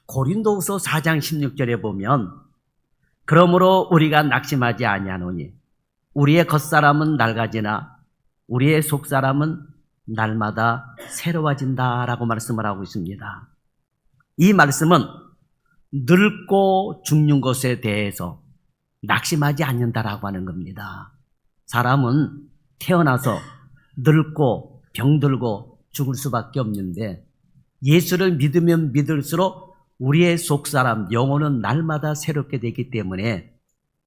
고린도후서 4장 16절에 보면 그러므로 우리가 낙심하지 아니하노니 우리의 겉사람은 낡아지나 우리의 속사람은 날마다 새로워진다라고 말씀을 하고 있습니다. 이 말씀은 늙고 죽는 것에 대해서 낙심하지 않는다라고 하는 겁니다. 사람은 태어나서 늙고 병들고 죽을 수밖에 없는데 예수를 믿으면 믿을수록 우리의 속사람, 영혼은 날마다 새롭게 되기 때문에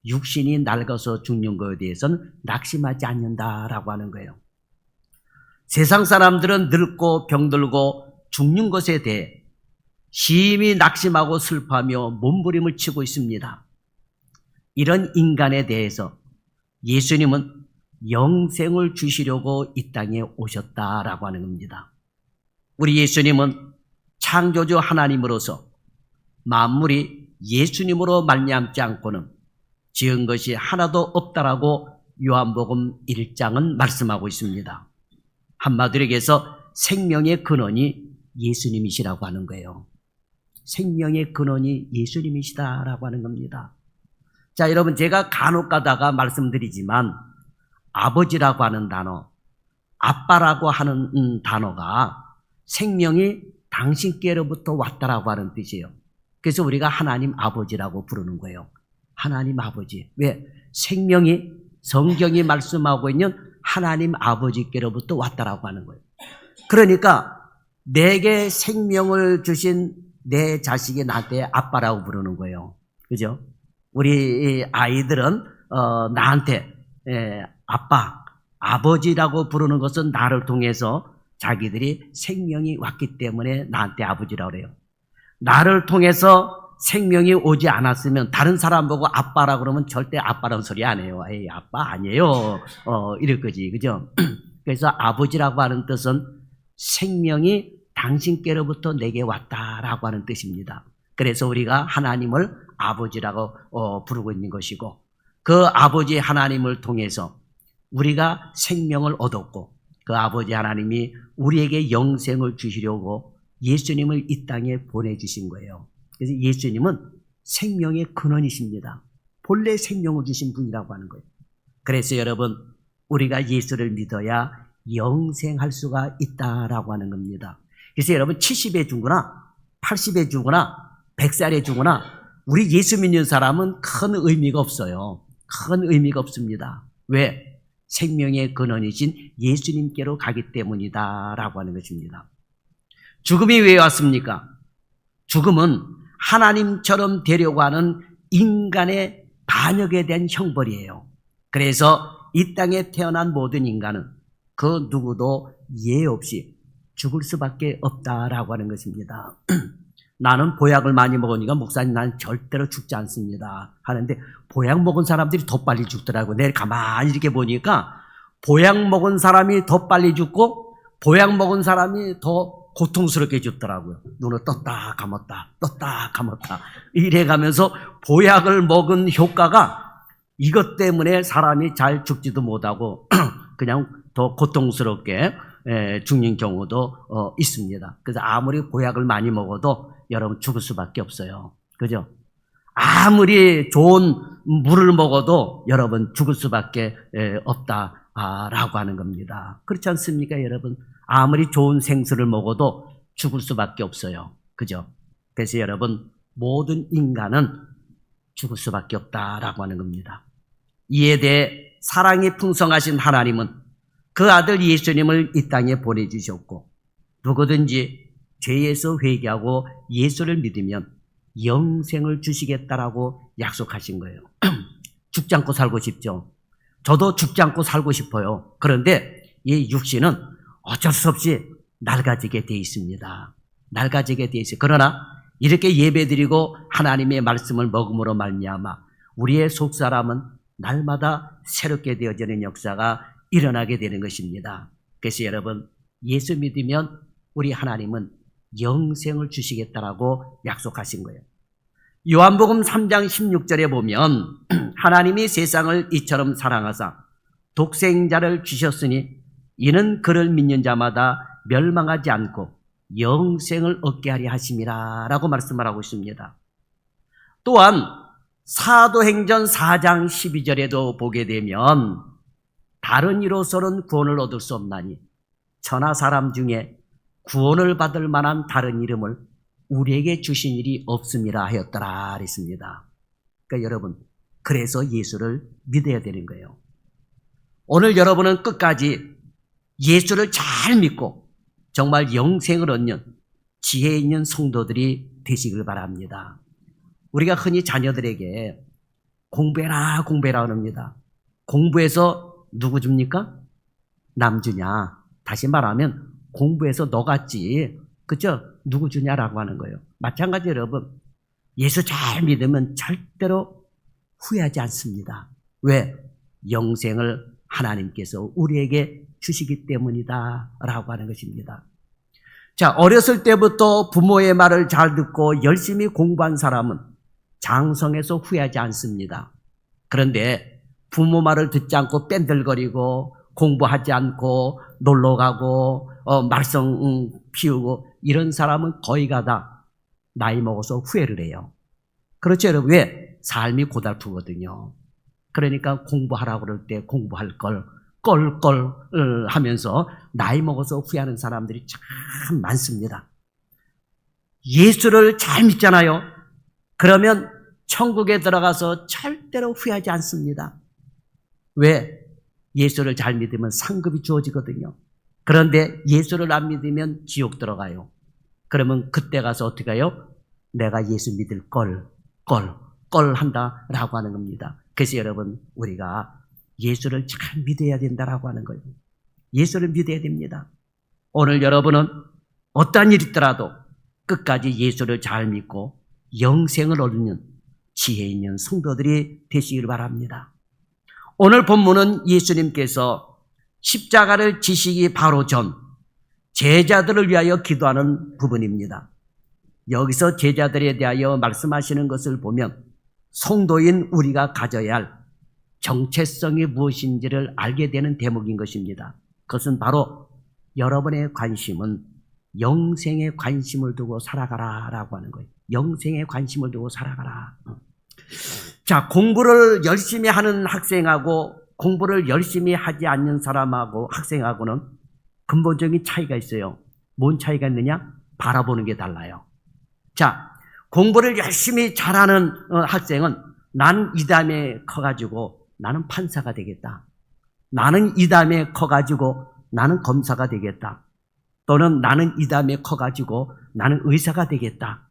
육신이 낡아서 죽는 것에 대해서는 낙심하지 않는다라고 하는 거예요. 세상 사람들은 늙고 병들고 죽는 것에 대해 심히 낙심하고 슬퍼하며 몸부림을 치고 있습니다. 이런 인간에 대해서 예수님은 영생을 주시려고 이 땅에 오셨다라고 하는 겁니다. 우리 예수님은 창조주 하나님으로서 만물이 예수님으로 말미암지 않고는 지은 것이 하나도 없다라고 요한복음 1장은 말씀하고 있습니다. 한마디로 얘기해서 생명의 근원이 예수님이시라고 하는 거예요. 생명의 근원이 예수님이시다라고 하는 겁니다. 자, 여러분, 제가 간혹 가다가 말씀드리지만 아버지라고 하는 단어, 아빠라고 하는 단어가 생명이 당신께로부터 왔다라고 하는 뜻이에요. 그래서 우리가 하나님 아버지라고 부르는 거예요. 하나님 아버지. 왜? 생명이 성경이 말씀하고 있는 하나님 아버지께로부터 왔다라고 하는 거예요. 그러니까 내게 생명을 주신 내 자식이 나한테 아빠라고 부르는 거예요. 그죠? 우리 아이들은 나한테 아빠, 아버지라고 부르는 것은 나를 통해서 자기들이 생명이 왔기 때문에 나한테 아버지라고 그래요. 나를 통해서 생명이 오지 않았으면 다른 사람 보고 아빠라고 그러면 절대 아빠라는 소리 안 해요. 에이, 아빠 아니에요. 이럴 거지. 그죠? 그래서 아버지라고 하는 뜻은 생명이 당신께로부터 내게 왔다라고 하는 뜻입니다. 그래서 우리가 하나님을 아버지라고 부르고 있는 것이고 그 아버지 하나님을 통해서 우리가 생명을 얻었고 그 아버지 하나님이 우리에게 영생을 주시려고 예수님을 이 땅에 보내주신 거예요. 그래서 예수님은 생명의 근원이십니다. 본래 생명을 주신 분이라고 하는 거예요. 그래서 여러분, 우리가 예수를 믿어야 영생할 수가 있다라고 하는 겁니다. 그래서 여러분 70에 죽거나 80에 죽거나 100살에 죽거나 우리 예수 믿는 사람은 큰 의미가 없어요. 큰 의미가 없습니다. 왜? 생명의 근원이신 예수님께로 가기 때문이다라고 하는 것입니다. 죽음이 왜 왔습니까? 죽음은 하나님처럼 되려고 하는 인간의 반역에 대한 형벌이에요. 그래서 이 땅에 태어난 모든 인간은 그 누구도 예외 없이 죽을 수밖에 없다라고 하는 것입니다. 나는 보약을 많이 먹으니까 목사님 나는 절대로 죽지 않습니다 하는데 보약 먹은 사람들이 더 빨리 죽더라고요. 내일 가만히 이렇게 보니까 보약 먹은 사람이 더 빨리 죽고 보약 먹은 사람이 더 고통스럽게 죽더라고요. 눈을 떴다 감았다 떴다 감았다 이래가면서 보약을 먹은 효과가 이것 때문에 사람이 잘 죽지도 못하고 그냥 더 고통스럽게 죽는 경우도 있습니다. 그래서 아무리 보약을 많이 먹어도 여러분 죽을 수밖에 없어요. 그죠? 아무리 좋은 물을 먹어도 여러분 죽을 수밖에 없다라고 하는 겁니다. 그렇지 않습니까, 여러분? 아무리 좋은 생수를 먹어도 죽을 수밖에 없어요. 그죠? 그래서 여러분, 모든 인간은 죽을 수밖에 없다라고 하는 겁니다. 이에 대해 사랑이 풍성하신 하나님은 그 아들 예수님을 이 땅에 보내주셨고 누구든지 죄에서 회개하고 예수를 믿으면 영생을 주시겠다라고 약속하신 거예요. 죽지 않고 살고 싶죠. 저도 죽지 않고 살고 싶어요. 그런데 이 육신은 어쩔 수 없이 낡아지게 돼 있습니다. 낡아지게 돼 있어요. 그러나 이렇게 예배드리고 하나님의 말씀을 먹음으로 말미암아 우리의 속사람은 날마다 새롭게 되어지는 역사가 일어나게 되는 것입니다. 그래서 여러분, 예수 믿으면 우리 하나님은 영생을 주시겠다라고 약속하신 거예요. 요한복음 3장 16절에 보면 하나님이 세상을 이처럼 사랑하사 독생자를 주셨으니 이는 그를 믿는 자마다 멸망하지 않고 영생을 얻게 하려 하심이라 라고 말씀을 하고 있습니다. 또한 사도행전 4장 12절에도 보게 되면 다른 이로서는 구원을 얻을 수 없나니 천하 사람 중에 구원을 받을 만한 다른 이름을 우리에게 주신 일이 없음이라 하였더라 그랬습니다. 그러니까 여러분, 그래서 예수를 믿어야 되는 거예요. 오늘 여러분은 끝까지 예수를 잘 믿고 정말 영생을 얻는 지혜 있는 성도들이 되시길 바랍니다. 우리가 흔히 자녀들에게 공부해라 공부해라 합니다. 공부해서 누구 줍니까? 남 주냐? 다시 말하면 공부해서 너 같지, 그죠? 누구 주냐라고 하는 거예요. 마찬가지 여러분, 예수 잘 믿으면 절대로 후회하지 않습니다. 왜? 영생을 하나님께서 우리에게 주시기 때문이다 라고 하는 것입니다. 자, 어렸을 때부터 부모의 말을 잘 듣고 열심히 공부한 사람은 장성해서 후회하지 않습니다. 그런데 부모 말을 듣지 않고 뺀들거리고 공부하지 않고 놀러가고 말썽 피우고 이런 사람은 거의가 다 나이 먹어서 후회를 해요. 그렇죠 여러분? 왜? 삶이 고달프거든요. 그러니까 공부하라고 그럴 때 공부할 걸 껄껄 하면서 나이 먹어서 후회하는 사람들이 참 많습니다. 예수를 잘 믿잖아요. 그러면 천국에 들어가서 절대로 후회하지 않습니다. 왜? 예수를 잘 믿으면 상급이 주어지거든요. 그런데 예수를 안 믿으면 지옥 들어가요. 그러면 그때 가서 어떻게 해요? 내가 예수 믿을 걸 한다라고 하는 겁니다. 그래서 여러분, 우리가 예수를 잘 믿어야 된다라고 하는 거예요. 예수를 믿어야 됩니다. 오늘 여러분은 어떠한 일이 있더라도 끝까지 예수를 잘 믿고 영생을 얻는 지혜 있는 성도들이 되시길 바랍니다. 오늘 본문은 예수님께서 십자가를 지시기 바로 전 제자들을 위하여 기도하는 부분입니다. 여기서 제자들에 대하여 말씀하시는 것을 보면 성도인 우리가 가져야 할 정체성이 무엇인지를 알게 되는 대목인 것입니다. 그것은 바로 여러분의 관심은 영생에 관심을 두고 살아가라 라고 하는 거예요. 영생에 관심을 두고 살아가라. 자, 공부를 열심히 하는 학생하고 공부를 열심히 하지 않는 사람하고 학생하고는 근본적인 차이가 있어요. 뭔 차이가 있느냐? 바라보는 게 달라요. 자, 공부를 열심히 잘하는 학생은 난 이 다음에 커가지고 나는 판사가 되겠다. 나는 이 다음에 커가지고 나는 검사가 되겠다. 또는 나는 이 다음에 커가지고 나는 의사가 되겠다.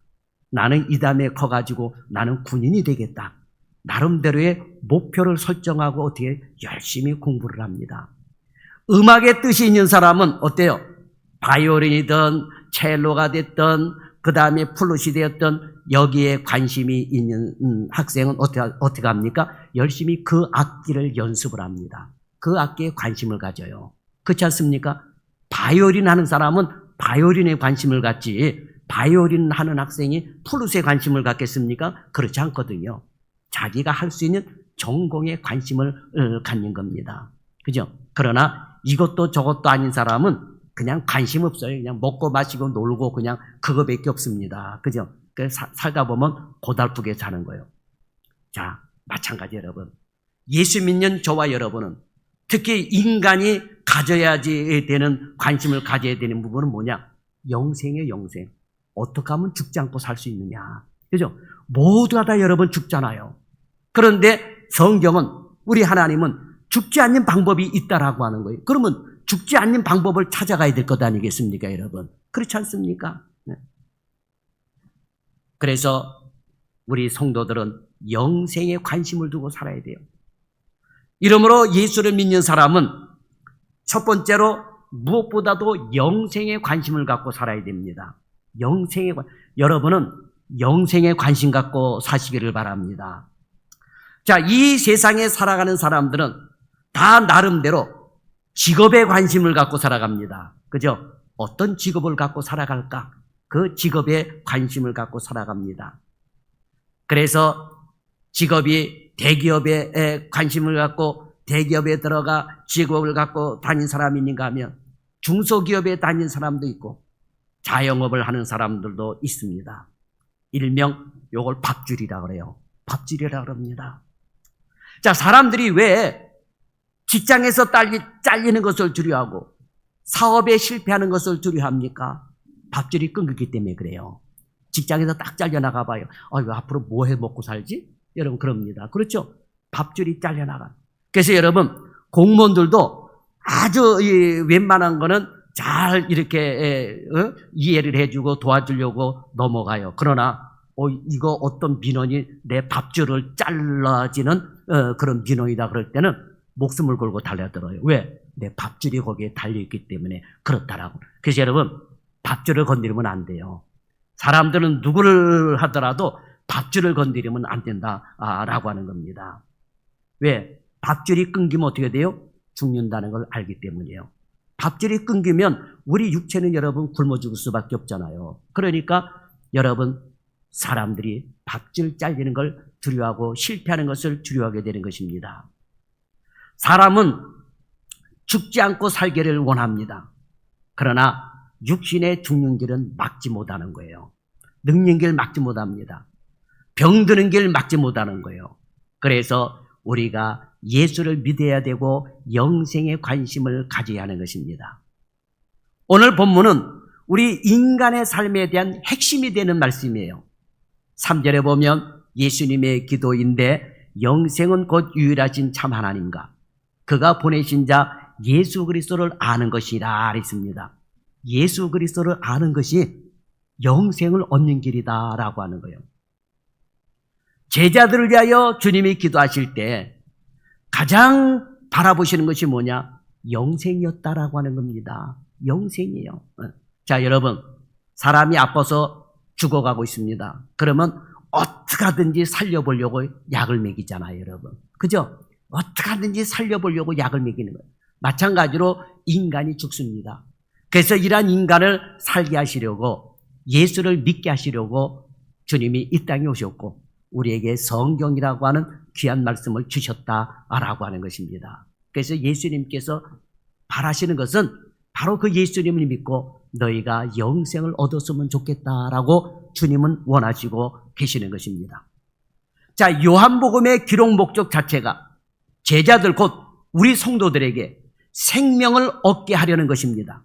나는 이 다음에 커가지고 나는 군인이 되겠다. 나름대로의 목표를 설정하고 어떻게 열심히 공부를 합니다. 음악의 뜻이 있는 사람은 어때요? 바이올린이든 첼로가 됐든 그 다음에 플룻이 되었든 여기에 관심이 있는 학생은 어떻게 합니까? 열심히 그 악기를 연습을 합니다. 그 악기에 관심을 가져요. 그렇지 않습니까? 바이올린 하는 사람은 바이올린에 관심을 갖지 바이올린 하는 학생이 플룻에 관심을 갖겠습니까? 그렇지 않거든요. 자기가 할 수 있는 전공에 관심을 갖는 겁니다. 그죠? 그러나 이것도 저것도 아닌 사람은 그냥 관심 없어요. 그냥 먹고 마시고 놀고 그냥 그거밖에 없습니다. 그죠? 그래서 살다 보면 고달프게 사는 거예요. 자, 마찬가지 여러분. 예수 믿는 저와 여러분은 특히 인간이 가져야지 되는 관심을 가져야 되는 부분은 뭐냐? 영생이에요, 영생. 어떻게 하면 죽지 않고 살 수 있느냐. 그죠? 모두가 다 여러분 죽잖아요. 그런데 성경은 우리 하나님은 죽지 않는 방법이 있다라고 하는 거예요. 그러면 죽지 않는 방법을 찾아가야 될 것 아니겠습니까, 여러분? 그렇지 않습니까? 네. 그래서 우리 성도들은 영생에 관심을 두고 살아야 돼요. 이러므로 예수를 믿는 사람은 첫 번째로 무엇보다도 영생에 관심을 갖고 살아야 됩니다. 여러분은 영생에 관심 갖고 사시기를 바랍니다. 자, 이 세상에 살아가는 사람들은 다 나름대로 직업에 관심을 갖고 살아갑니다. 그죠? 어떤 직업을 갖고 살아갈까? 그 직업에 관심을 갖고 살아갑니다. 그래서 직업이 대기업에 관심을 갖고 대기업에 들어가 직업을 갖고 다닌 사람이 있는가 하면 중소기업에 다닌 사람도 있고 자영업을 하는 사람들도 있습니다. 일명 요걸 밥줄이라 그래요. 밥줄이라 그럽니다. 자, 사람들이 왜 직장에서 잘리는 것을 두려워하고 사업에 실패하는 것을 두려워합니까? 밥줄이 끊기기 때문에 그래요. 직장에서 딱 잘려나가 봐요. 아이고, 앞으로 뭐 해 먹고 살지? 여러분, 그럽니다. 그렇죠? 밥줄이 잘려나가. 그래서 여러분, 공무원들도 아주 웬만한 거는 잘 이렇게 이해를 해주고 도와주려고 넘어가요. 그러나 이거 어떤 민원이 내 밥줄을 잘라지는 그런 민원이다 그럴 때는 목숨을 걸고 달려들어요. 왜? 내 밥줄이 거기에 달려있기 때문에 그렇다라고. 그래서 여러분, 밥줄을 건드리면 안 돼요. 사람들은 누구를 하더라도 밥줄을 건드리면 안 된다라고 하는 겁니다. 왜? 밥줄이 끊기면 어떻게 돼요? 죽는다는 걸 알기 때문이에요. 밥줄이 끊기면 우리 육체는 여러분 굶어 죽을 수밖에 없잖아요. 그러니까 여러분, 사람들이 밥줄 잘리는 걸 두려워하고 실패하는 것을 두려워하게 되는 것입니다. 사람은 죽지 않고 살기를 원합니다. 그러나 육신의 죽는 길은 막지 못하는 거예요. 늙는 길 막지 못합니다. 병드는 길 막지 못하는 거예요. 그래서 우리가 예수를 믿어야 되고 영생에 관심을 가져야 하는 것입니다. 오늘 본문은 우리 인간의 삶에 대한 핵심이 되는 말씀이에요. 3절에 보면 예수님의 기도인데 영생은 곧 유일하신 참 하나님과 그가 보내신 자 예수 그리스도를 아는 것이라 했습니다. 예수 그리스도를 아는 것이 영생을 얻는 길이다라고 하는 거예요. 제자들을 위하여 주님이 기도하실 때 가장 바라보시는 것이 뭐냐? 영생이었다라고 하는 겁니다. 영생이에요. 자, 여러분, 사람이 아파서 죽어가고 있습니다. 그러면 어떻게 하든지 살려보려고 약을 먹이잖아요, 여러분. 그죠? 어떻게 하든지 살려보려고 약을 먹이는 거예요. 마찬가지로 인간이 죽습니다. 그래서 이러한 인간을 살게 하시려고 예수를 믿게 하시려고 주님이 이 땅에 오셨고 우리에게 성경이라고 하는 귀한 말씀을 주셨다라고 하는 것입니다. 그래서 예수님께서 바라시는 것은 바로 그 예수님을 믿고 너희가 영생을 얻었으면 좋겠다라고 주님은 원하시고 계시는 것입니다. 자, 요한복음의 기록 목적 자체가 제자들 곧 우리 성도들에게 생명을 얻게 하려는 것입니다.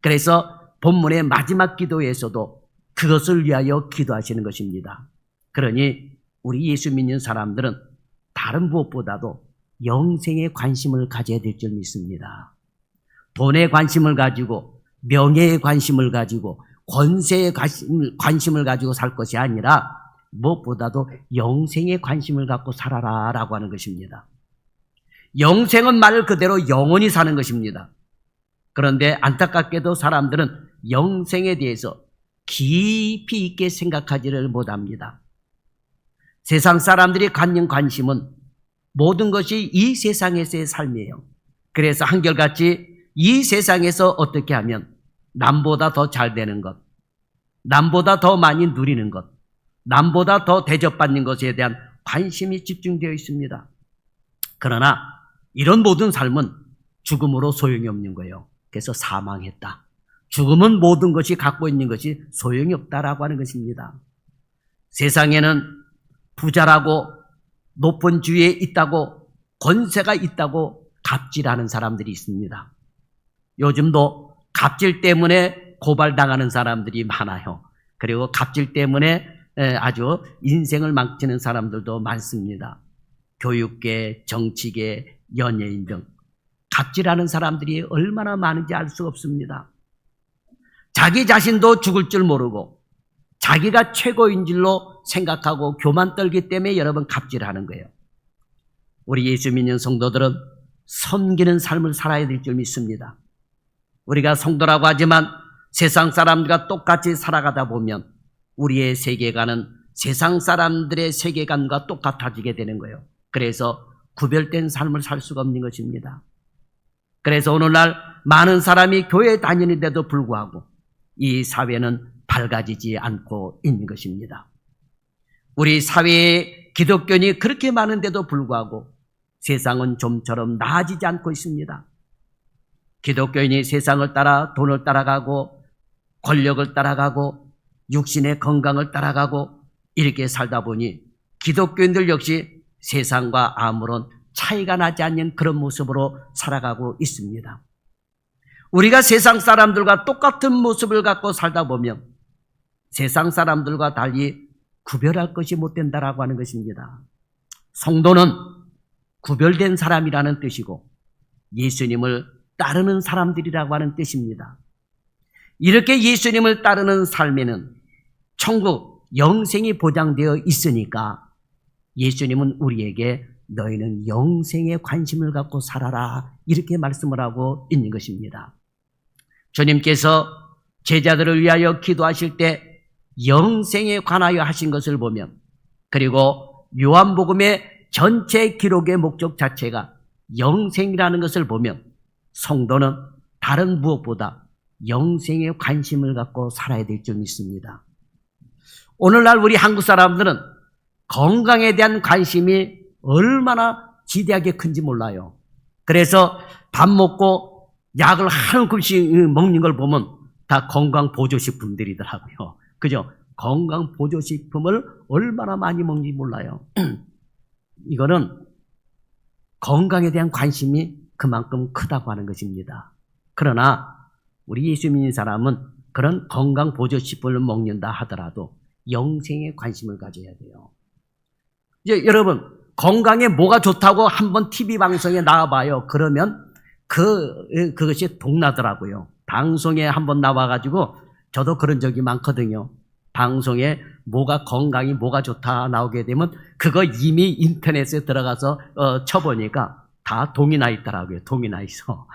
그래서 본문의 마지막 기도에서도 그것을 위하여 기도하시는 것입니다. 그러니 우리 예수 믿는 사람들은 다른 무엇보다도 영생에 관심을 가져야 될 줄 믿습니다. 돈에 관심을 가지고 명예에 관심을 가지고 권세에 관심을 가지고 살 것이 아니라 무엇보다도 영생에 관심을 갖고 살아라라고 하는 것입니다. 영생은 말 그대로 영원히 사는 것입니다. 그런데 안타깝게도 사람들은 영생에 대해서 깊이 있게 생각하지를 못합니다. 세상 사람들이 갖는 관심은 모든 것이 이 세상에서의 삶이에요. 그래서 한결같이 이 세상에서 어떻게 하면 남보다 더 잘 되는 것, 남보다 더 많이 누리는 것, 남보다 더 대접받는 것에 대한 관심이 집중되어 있습니다. 그러나 이런 모든 삶은 죽음으로 소용이 없는 거예요. 그래서 사망했다. 죽음은 모든 것이 갖고 있는 것이 소용이 없다라고 하는 것입니다. 세상에는 부자라고 높은 주위에 있다고 권세가 있다고 갑질하는 사람들이 있습니다. 요즘도 갑질 때문에 고발당하는 사람들이 많아요. 그리고 갑질 때문에 아주 인생을 망치는 사람들도 많습니다. 교육계, 정치계, 연예인 등 갑질하는 사람들이 얼마나 많은지 알 수가 없습니다. 자기 자신도 죽을 줄 모르고 자기가 최고인 줄로 생각하고 교만 떨기 때문에 여러분 갑질하는 거예요. 우리 예수 믿는 성도들은 섬기는 삶을 살아야 될 줄 믿습니다. 우리가 성도라고 하지만 세상 사람들과 똑같이 살아가다 보면 우리의 세계관은 세상 사람들의 세계관과 똑같아지게 되는 거예요. 그래서 구별된 삶을 살 수가 없는 것입니다. 그래서 오늘날 많은 사람이 교회에 다니는데도 불구하고 이 사회는 밝아지지 않고 있는 것입니다. 우리 사회에 기독교인이 그렇게 많은데도 불구하고 세상은 좀처럼 나아지지 않고 있습니다. 기독교인이 세상을 따라 돈을 따라가고 권력을 따라가고 육신의 건강을 따라가고 이렇게 살다 보니 기독교인들 역시 세상과 아무런 차이가 나지 않는 그런 모습으로 살아가고 있습니다. 우리가 세상 사람들과 똑같은 모습을 갖고 살다 보면 세상 사람들과 달리 구별할 것이 못 된다라고 하는 것입니다. 성도는 구별된 사람이라는 뜻이고 예수님을 따르는 사람들이라고 하는 뜻입니다. 이렇게 예수님을 따르는 삶에는 천국 영생이 보장되어 있으니까 예수님은 우리에게 너희는 영생에 관심을 갖고 살아라 이렇게 말씀을 하고 있는 것입니다. 주님께서 제자들을 위하여 기도하실 때 영생에 관하여 하신 것을 보면 그리고 요한복음의 전체 기록의 목적 자체가 영생이라는 것을 보면 성도는 다른 무엇보다 영생에 관심을 갖고 살아야 될 줄 믿습니다. 오늘날 우리 한국 사람들은 건강에 대한 관심이 얼마나 지대하게 큰지 몰라요. 그래서 밥 먹고 약을 한 움큼씩 먹는 걸 보면 다 건강보조식품들이더라고요. 그죠? 건강보조식품을 얼마나 많이 먹는지 몰라요. 이거는 건강에 대한 관심이 그만큼 크다고 하는 것입니다. 그러나 우리 예수 믿는 사람은 그런 건강보조식품을 먹는다 하더라도 영생에 관심을 가져야 돼요. 이제 여러분 건강에 뭐가 좋다고 한번 TV 방송에 나와봐요. 그러면 그것이 동나더라고요. 방송에 한번 나와가지고 저도 그런 적이 많거든요. 방송에 건강이 뭐가 좋다 나오게 되면 그거 이미 인터넷에 들어가서 쳐보니까 다 동이 나 있더라고요. 동이 나 있어.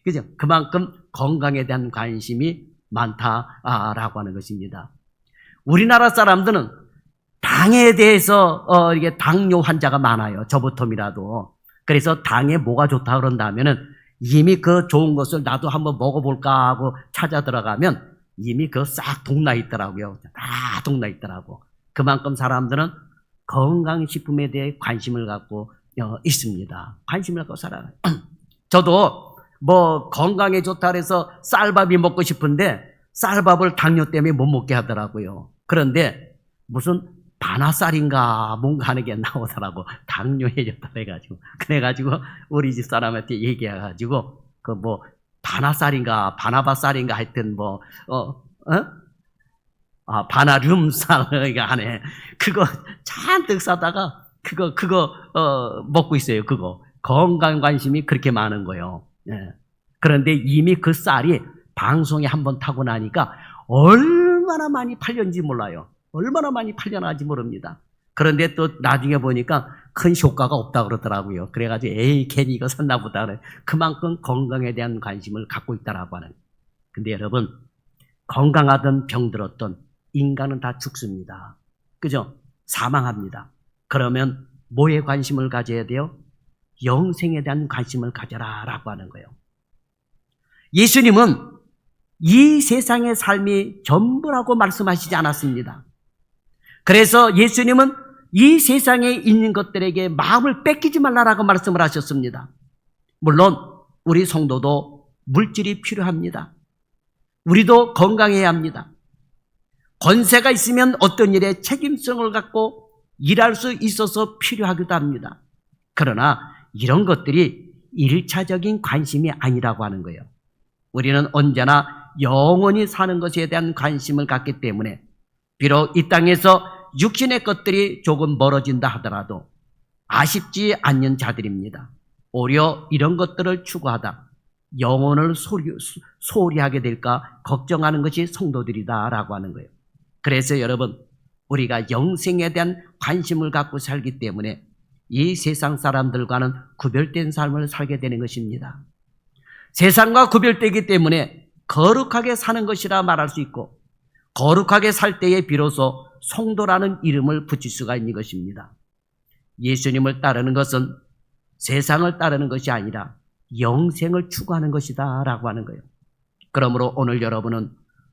그죠? 그만큼 건강에 대한 관심이 많다라고 하는 것입니다. 우리나라 사람들은 당에 대해서 이게 당뇨 환자가 많아요. 저부터이라도. 그래서 당에 뭐가 좋다 그런다면은 이미 그 좋은 것을 나도 한번 먹어볼까 하고 찾아 들어가면 이미 그거 싹 동나 있더라고요. 다 동나 있더라고. 그만큼 사람들은 건강식품에 대해 관심을 갖고 있습니다. 관심을 갖고 살아요. 저도 건강에 좋다 그래서 쌀밥이 먹고 싶은데 쌀밥을 당뇨 때문에 못 먹게 하더라고요. 그런데 무슨 바나쌀인가 뭔가 하는 게 나오더라고. 당뇨에 좋다 해가지고. 그래가지고 우리 집 사람한테 얘기해가지고 바나쌀인가 바나바쌀인가 하여튼 바나륨쌀이가 하네. 그거 잔뜩 사다가 그거 먹고 있어요. 그거 건강 관심이 그렇게 많은 거예요. 예. 그런데 이미 그 쌀이 방송에 한번 타고 나니까 얼마나 많이 팔렸는지 몰라요. 얼마나 많이 팔려나는지 모릅니다. 그런데 또 나중에 보니까 큰 효과가 없다 그러더라고요. 그래가지고 괜히 이거 샀나 보다. 그만큼 건강에 대한 관심을 갖고 있다라고 하는. 근데 여러분 건강하든 병들었든 인간은 다 죽습니다. 그죠? 사망합니다. 그러면 뭐에 관심을 가져야 돼요? 영생에 대한 관심을 가져라 라고 하는 거예요. 예수님은 이 세상의 삶이 전부라고 말씀하시지 않았습니다. 그래서 예수님은 이 세상에 있는 것들에게 마음을 뺏기지 말라라고 말씀을 하셨습니다. 물론 우리 성도도 물질이 필요합니다. 우리도 건강해야 합니다. 권세가 있으면 어떤 일에 책임성을 갖고 일할 수 있어서 필요하기도 합니다. 그러나 이런 것들이 1차적인 관심이 아니라고 하는 거예요. 우리는 언제나 영원히 사는 것에 대한 관심을 갖기 때문에 비록 이 땅에서 육신의 것들이 조금 멀어진다 하더라도 아쉽지 않는 자들입니다. 오히려 이런 것들을 추구하다 영혼을 소홀히 하게 될까 걱정하는 것이 성도들이다라고 하는 거예요. 그래서 여러분 우리가 영생에 대한 관심을 갖고 살기 때문에 이 세상 사람들과는 구별된 삶을 살게 되는 것입니다. 세상과 구별되기 때문에 거룩하게 사는 것이라 말할 수 있고 거룩하게 살 때에 비로소 성도라는 이름을 붙일 수가 있는 것입니다. 예수님을 따르는 것은 세상을 따르는 것이 아니라 영생을 추구하는 것이다 라고 하는 거예요. 그러므로 오늘 여러분은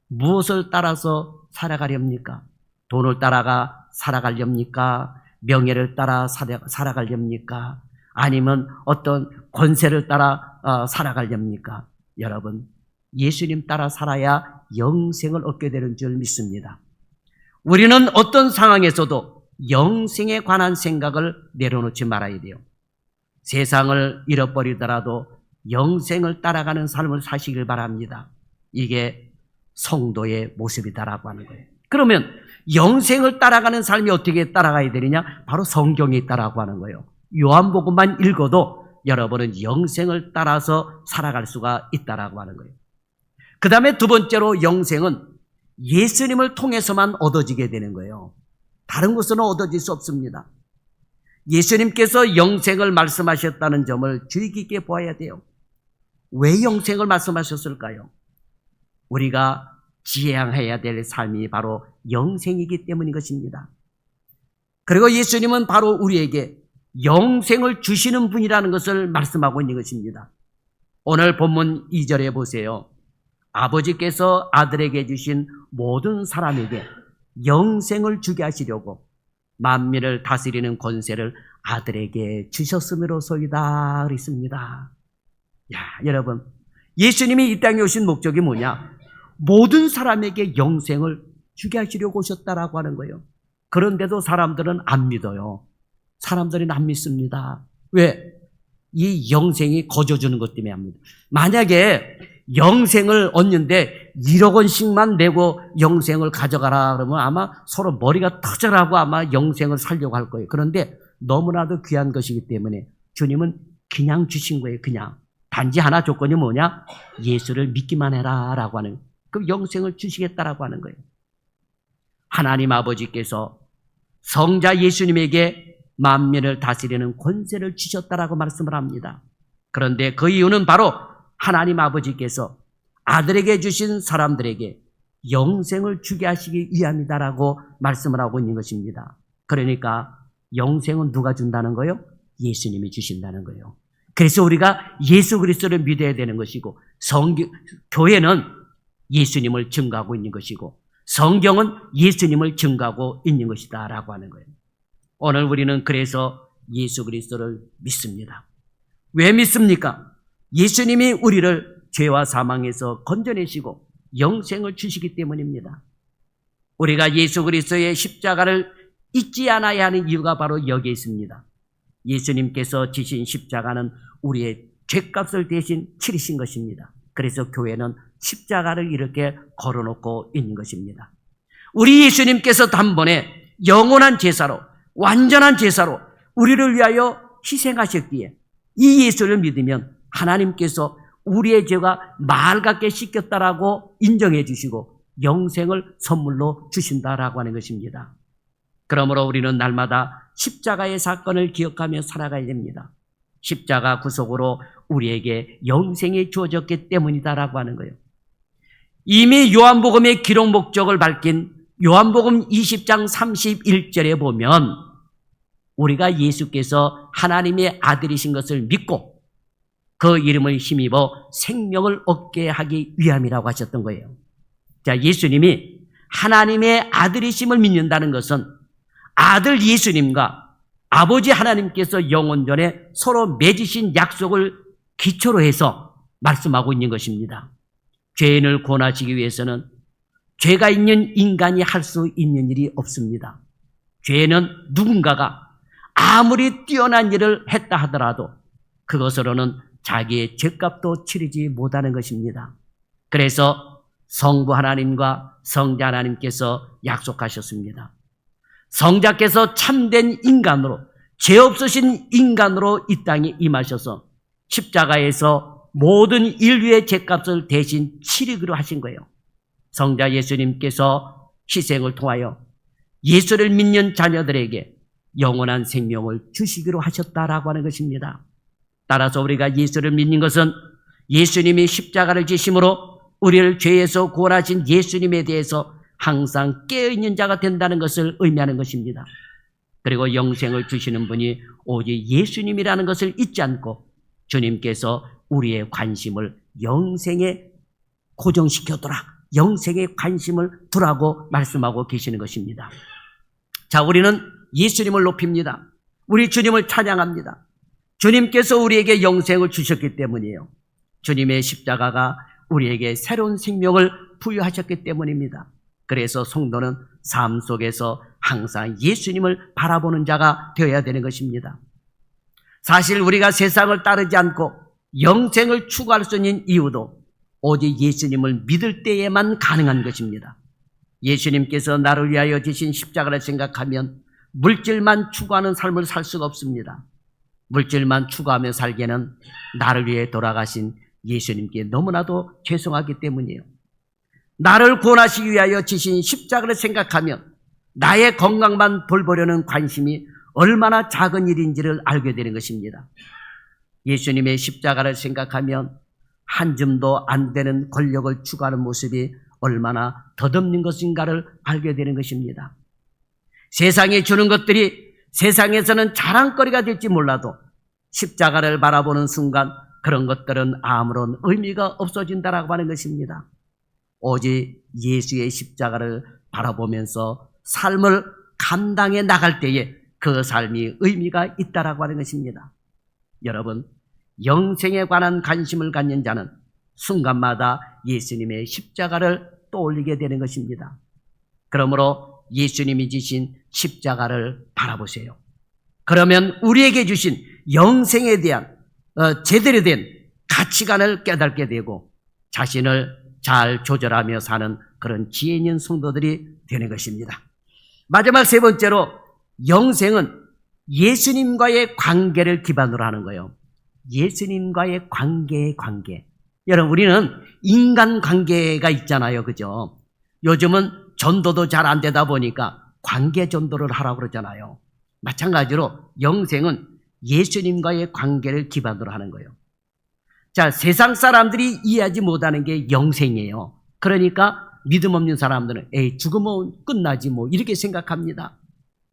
무엇을 따라서 살아가렵니까? 돈을 따라가 살아가렵니까? 명예를 따라 살아가렵니까? 아니면 어떤 권세를 따라 살아가렵니까? 여러분 예수님 따라 살아야 영생을 얻게 되는 줄 믿습니다. 우리는 어떤 상황에서도 영생에 관한 생각을 내려놓지 말아야 돼요. 세상을 잃어버리더라도 영생을 따라가는 삶을 사시길 바랍니다. 이게 성도의 모습이다라고 하는 거예요. 그러면 영생을 따라가는 삶이 어떻게 따라가야 되느냐? 바로 성경에 있다라고 하는 거예요. 요한복음만 읽어도 여러분은 영생을 따라서 살아갈 수가 있다라고 하는 거예요. 그 다음에 두 번째로 영생은 예수님을 통해서만 얻어지게 되는 거예요. 다른 곳으로는 얻어질 수 없습니다. 예수님께서 영생을 말씀하셨다는 점을 주의 깊게 보아야 돼요. 왜 영생을 말씀하셨을까요? 우리가 지향해야 될 삶이 바로 영생이기 때문인 것입니다. 그리고 예수님은 바로 우리에게 영생을 주시는 분이라는 것을 말씀하고 있는 것입니다. 오늘 본문 2절에 보세요. 아버지께서 아들에게 주신 모든 사람에게 영생을 주게 하시려고 만민을 다스리는 권세를 아들에게 주셨음으로소이다 그랬습니다. 야, 여러분, 예수님이 이 땅에 오신 목적이 뭐냐? 모든 사람에게 영생을 주게 하시려고 오셨다라고 하는 거예요. 그런데도 사람들은 안 믿어요. 사람들은 안 믿습니다. 왜? 이 영생이 거저주는 것 때문에 합니다. 만약에 영생을 얻는데 1억 원씩만 내고 영생을 가져가라 그러면 아마 서로 머리가 터져라고 아마 영생을 살려고 할 거예요. 그런데 너무나도 귀한 것이기 때문에 주님은 그냥 주신 거예요. 그냥. 단지 하나 조건이 뭐냐? 예수를 믿기만 해라 라고 하는, 그럼 영생을 주시겠다라고 하는 거예요. 하나님 아버지께서 성자 예수님에게 만민을 다스리는 권세를 주셨다라고 말씀을 합니다. 그런데 그 이유는 바로 하나님 아버지께서 아들에게 주신 사람들에게 영생을 주게 하시기 위함이다라고 말씀을 하고 있는 것입니다. 그러니까 영생은 누가 준다는 거예요? 예수님이 주신다는 거예요. 그래서 우리가 예수 그리스도를 믿어야 되는 것이고, 교회는 예수님을 증거하고 있는 것이고, 성경은 예수님을 증거하고 있는 것이다 라고 하는 거예요. 오늘 우리는 그래서 예수 그리스도를 믿습니다. 왜 믿습니까? 예수님이 우리를 죄와 사망에서 건져내시고 영생을 주시기 때문입니다. 우리가 예수 그리스도의 십자가를 잊지 않아야 하는 이유가 바로 여기에 있습니다. 예수님께서 지신 십자가는 우리의 죄값을 대신 치르신 것입니다. 그래서 교회는 십자가를 이렇게 걸어놓고 있는 것입니다. 우리 예수님께서 단번에 영원한 제사로, 완전한 제사로 우리를 위하여 희생하셨기에 이 예수를 믿으면 하나님께서 우리의 죄가 말 같게 씻겼다라고 인정해 주시고 영생을 선물로 주신다라고 하는 것입니다. 그러므로 우리는 날마다 십자가의 사건을 기억하며 살아가야 됩니다. 십자가 구속으로 우리에게 영생이 주어졌기 때문이다라고 하는 거예요. 이미 요한복음의 기록 목적을 밝힌 요한복음 20장 31절에 보면 우리가 예수께서 하나님의 아들이신 것을 믿고 그 이름을 힘입어 생명을 얻게 하기 위함이라고 하셨던 거예요. 자, 예수님이 하나님의 아들이심을 믿는다는 것은 아들 예수님과 아버지 하나님께서 영원전에 서로 맺으신 약속을 기초로 해서 말씀하고 있는 것입니다. 죄인을 구원하시기 위해서는 죄가 있는 인간이 할 수 있는 일이 없습니다. 죄는 누군가가 아무리 뛰어난 일을 했다 하더라도 그것으로는 자기의 죄값도 치르지 못하는 것입니다. 그래서 성부 하나님과 성자 하나님께서 약속하셨습니다. 성자께서 참된 인간으로, 죄 없으신 인간으로 이 땅에 임하셔서 십자가에서 모든 인류의 죄값을 대신 치르기로 하신 거예요. 성자 예수님께서 희생을 통하여 예수를 믿는 자녀들에게 영원한 생명을 주시기로 하셨다라고 하는 것입니다. 따라서 우리가 예수를 믿는 것은 예수님이 십자가를 지심으로 우리를 죄에서 구원하신 예수님에 대해서 항상 깨어있는 자가 된다는 것을 의미하는 것입니다. 그리고 영생을 주시는 분이 오직 예수님이라는 것을 잊지 않고 주님께서 우리의 관심을 영생에 고정시켜두라, 영생에 관심을 두라고 말씀하고 계시는 것입니다. 자, 우리는 예수님을 높입니다. 우리 주님을 찬양합니다. 주님께서 우리에게 영생을 주셨기 때문이에요. 주님의 십자가가 우리에게 새로운 생명을 부여하셨기 때문입니다. 그래서 성도는 삶 속에서 항상 예수님을 바라보는 자가 되어야 되는 것입니다. 사실 우리가 세상을 따르지 않고 영생을 추구할 수 있는 이유도 오직 예수님을 믿을 때에만 가능한 것입니다. 예수님께서 나를 위하여 지신 십자가를 생각하면 물질만 추구하는 삶을 살 수가 없습니다. 물질만 추구하며 살기에는 나를 위해 돌아가신 예수님께 너무나도 죄송하기 때문이에요. 나를 구원하시기 위하여 지신 십자가를 생각하면 나의 건강만 돌보려는 관심이 얼마나 작은 일인지를 알게 되는 것입니다. 예수님의 십자가를 생각하면 한 줌도 안 되는 권력을 추구하는 모습이 얼마나 덧없는 것인가를 알게 되는 것입니다. 세상에 주는 것들이 세상에서는 자랑거리가 될지 몰라도 십자가를 바라보는 순간 그런 것들은 아무런 의미가 없어진다라고 하는 것입니다. 오직 예수의 십자가를 바라보면서 삶을 감당해 나갈 때에 그 삶이 의미가 있다라고 하는 것입니다. 여러분, 영생에 관한 관심을 갖는 자는 순간마다 예수님의 십자가를 떠올리게 되는 것입니다. 그러므로 예수님이 지신 십자가를 바라보세요. 그러면 우리에게 주신 영생에 대한 제대로 된 가치관을 깨닫게 되고 자신을 잘 조절하며 사는 그런 지혜 있는 성도들이 되는 것입니다. 마지막 세 번째로 영생은 예수님과의 관계를 기반으로 하는 거예요. 예수님과의 관계. 여러분, 우리는 인간관계가 있잖아요. 그죠? 요즘은 전도도 잘 안 되다 보니까 관계 전도를 하라고 그러잖아요. 마찬가지로 영생은 예수님과의 관계를 기반으로 하는 거예요. 자, 세상 사람들이 이해하지 못하는 게 영생이에요. 그러니까 믿음 없는 사람들은 죽으면 끝나지 뭐 이렇게 생각합니다.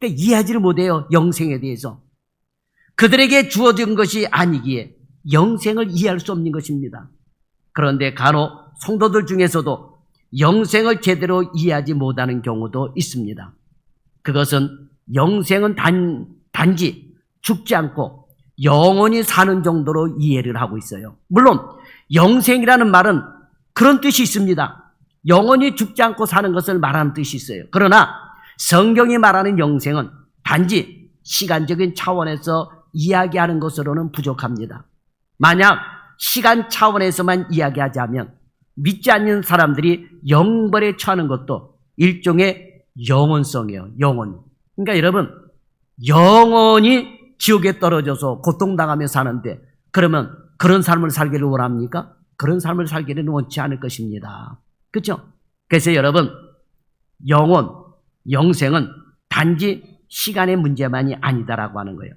근데 이해하지를 못해요. 영생에 대해서. 그들에게 주어진 것이 아니기에 영생을 이해할 수 없는 것입니다. 그런데 간혹 성도들 중에서도 영생을 제대로 이해하지 못하는 경우도 있습니다. 그것은 영생은 단지 죽지 않고 영원히 사는 정도로 이해를 하고 있어요. 물론 영생이라는 말은 그런 뜻이 있습니다. 영원히 죽지 않고 사는 것을 말하는 뜻이 있어요. 그러나 성경이 말하는 영생은 단지 시간적인 차원에서 이야기하는 것으로는 부족합니다. 만약 시간 차원에서만 이야기하자면 믿지 않는 사람들이 영벌에 처하는 것도 일종의 영원성이에요. 영원. 그러니까 여러분, 영원히 지옥에 떨어져서 고통당하며 사는데 그러면 그런 삶을 살기를 원합니까? 그런 삶을 살기를 원치 않을 것입니다. 그렇죠? 그래서 여러분, 영생은 단지 시간의 문제만이 아니다라고 하는 거예요.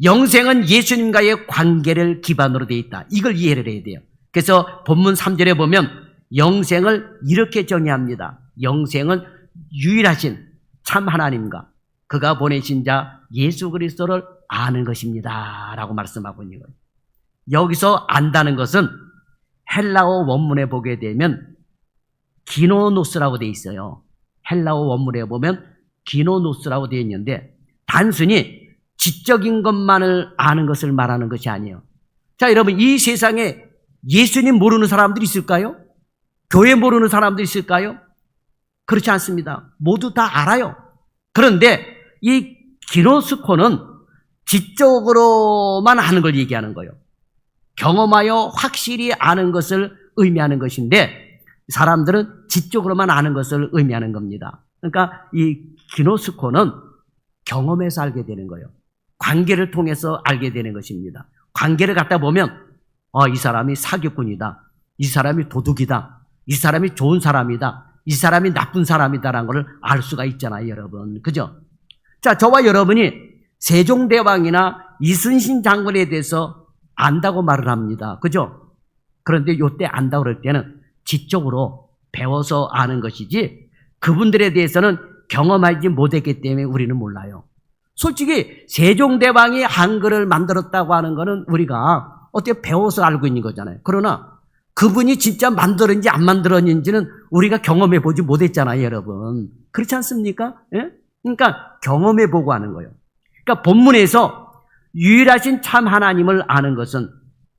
영생은 예수님과의 관계를 기반으로 되어 있다. 이걸 이해를 해야 돼요. 그래서 본문 3절에 보면 영생을 이렇게 정의합니다. 영생은 유일하신 참 하나님과 그가 보내신 자 예수 그리스도를 아는 것입니다. 라고 말씀하고 있는 거예요. 여기서 안다는 것은 헬라어 원문에 보게 되면 기노노스라고 되어 있어요. 헬라어 원문에 보면 기노노스라고 되어 있는데 단순히 지적인 것만을 아는 것을 말하는 것이 아니에요. 자, 여러분, 이 세상에 예수님 모르는 사람들이 있을까요? 교회 모르는 사람들이 있을까요? 그렇지 않습니다. 모두 다 알아요. 그런데 이 기노스코는 지적으로만 아는 걸 얘기하는 거예요. 경험하여 확실히 아는 것을 의미하는 것인데 사람들은 지적으로만 아는 것을 의미하는 겁니다. 그러니까 이 기노스코는 경험에서 알게 되는 거예요. 관계를 통해서 알게 되는 것입니다. 관계를 갖다 보면 이 사람이 사기꾼이다. 이 사람이 도둑이다. 이 사람이 좋은 사람이다. 이 사람이 나쁜 사람이다라는 걸 알 수가 있잖아요, 여러분. 그죠? 자, 저와 여러분이 세종대왕이나 이순신 장군에 대해서 안다고 말을 합니다. 그죠? 그런데 요때 안다 그럴 때는 지적으로 배워서 아는 것이지 그분들에 대해서는 경험하지 못했기 때문에 우리는 몰라요. 솔직히 세종대왕이 한글을 만들었다고 하는 거는 우리가 어떻게 배워서 알고 있는 거잖아요. 그러나 그분이 진짜 만들었는지 안 만들었는지는 우리가 경험해 보지 못했잖아요, 여러분. 그렇지 않습니까? 예? 그러니까 경험해 보고 하는 거예요. 그러니까 본문에서 유일하신 참 하나님을 아는 것은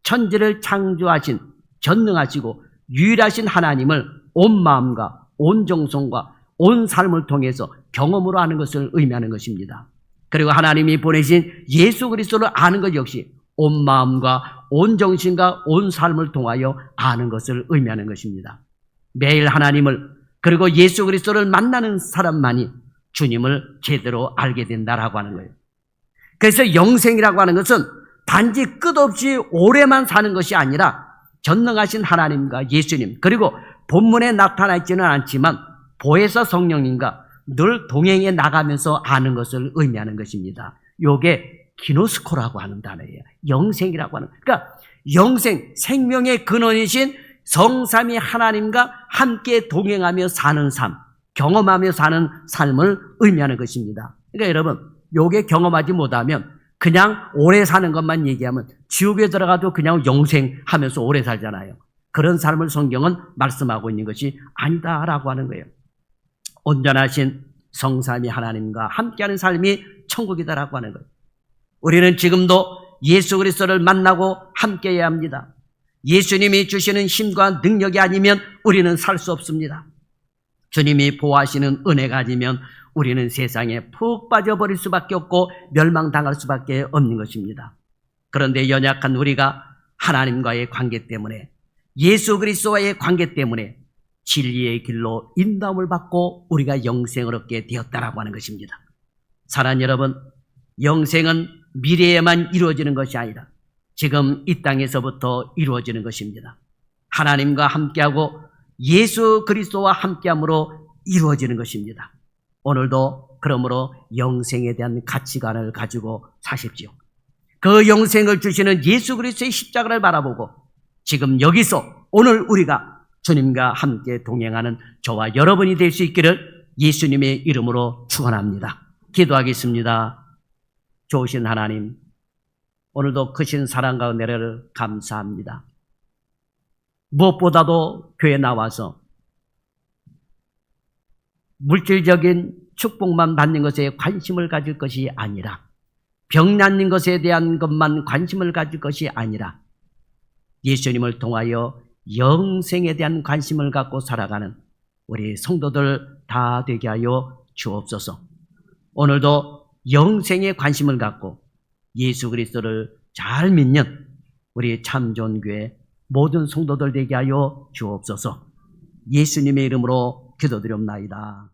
천지를 창조하신 전능하시고 유일하신 하나님을 온 마음과 온 정성과 온 삶을 통해서 경험으로 아는 것을 의미하는 것입니다. 그리고 하나님이 보내신 예수 그리스도를 아는 것 역시 온 마음과 온 정신과 온 삶을 통하여 아는 것을 의미하는 것입니다. 매일 하나님을 그리고 예수 그리스도를 만나는 사람만이 주님을 제대로 알게 된다라고 하는 거예요. 그래서 영생이라고 하는 것은 단지 끝없이 오래만 사는 것이 아니라 전능하신 하나님과 예수님 그리고 본문에 나타나 있지는 않지만 보혜사 성령님과 늘 동행해 나가면서 아는 것을 의미하는 것입니다. 이게 기노스코라고 하는 단어예요. 영생이라고 하는. 그러니까 영생, 생명의 근원이신 성삼위 하나님과 함께 동행하며 사는 삶, 경험하며 사는 삶을 의미하는 것입니다. 그러니까 여러분, 이게 경험하지 못하면 그냥 오래 사는 것만 얘기하면 지옥에 들어가도 그냥 영생하면서 오래 살잖아요. 그런 삶을 성경은 말씀하고 있는 것이 아니다라고 하는 거예요. 온전하신 성삼위 하나님과 함께하는 삶이 천국이다라고 하는 거예요. 우리는 지금도 예수 그리스도를 만나고 함께해야 합니다. 예수님이 주시는 힘과 능력이 아니면 우리는 살 수 없습니다. 주님이 보호하시는 은혜가 아니면 우리는 세상에 푹 빠져버릴 수밖에 없고 멸망당할 수밖에 없는 것입니다. 그런데 연약한 우리가 하나님과의 관계 때문에 예수 그리스도와의 관계 때문에 진리의 길로 인도함을 받고 우리가 영생을 얻게 되었다라고 하는 것입니다. 사랑하는 여러분, 영생은 미래에만 이루어지는 것이 아니라 지금 이 땅에서부터 이루어지는 것입니다. 하나님과 함께하고 예수 그리스도와 함께함으로 이루어지는 것입니다. 오늘도 그러므로 영생에 대한 가치관을 가지고 사십시오. 그 영생을 주시는 예수 그리스도의 십자가를 바라보고 지금 여기서 오늘 우리가 주님과 함께 동행하는 저와 여러분이 될 수 있기를 예수님의 이름으로 축원합니다. 기도하겠습니다. 좋으신 하나님, 오늘도 크신 사랑과 은혜를 감사합니다. 무엇보다도 교회에 나와서 물질적인 축복만 받는 것에 관심을 가질 것이 아니라 병 낫는 것에 대한 것만 관심을 가질 것이 아니라 예수님을 통하여 영생에 대한 관심을 갖고 살아가는 우리 성도들 다 되게 하여 주옵소서. 오늘도 영생에 관심을 갖고 예수 그리스도를 잘 믿는 우리 참존교회 모든 성도들 되게 하여 주옵소서. 예수님의 이름으로 기도드립나이다.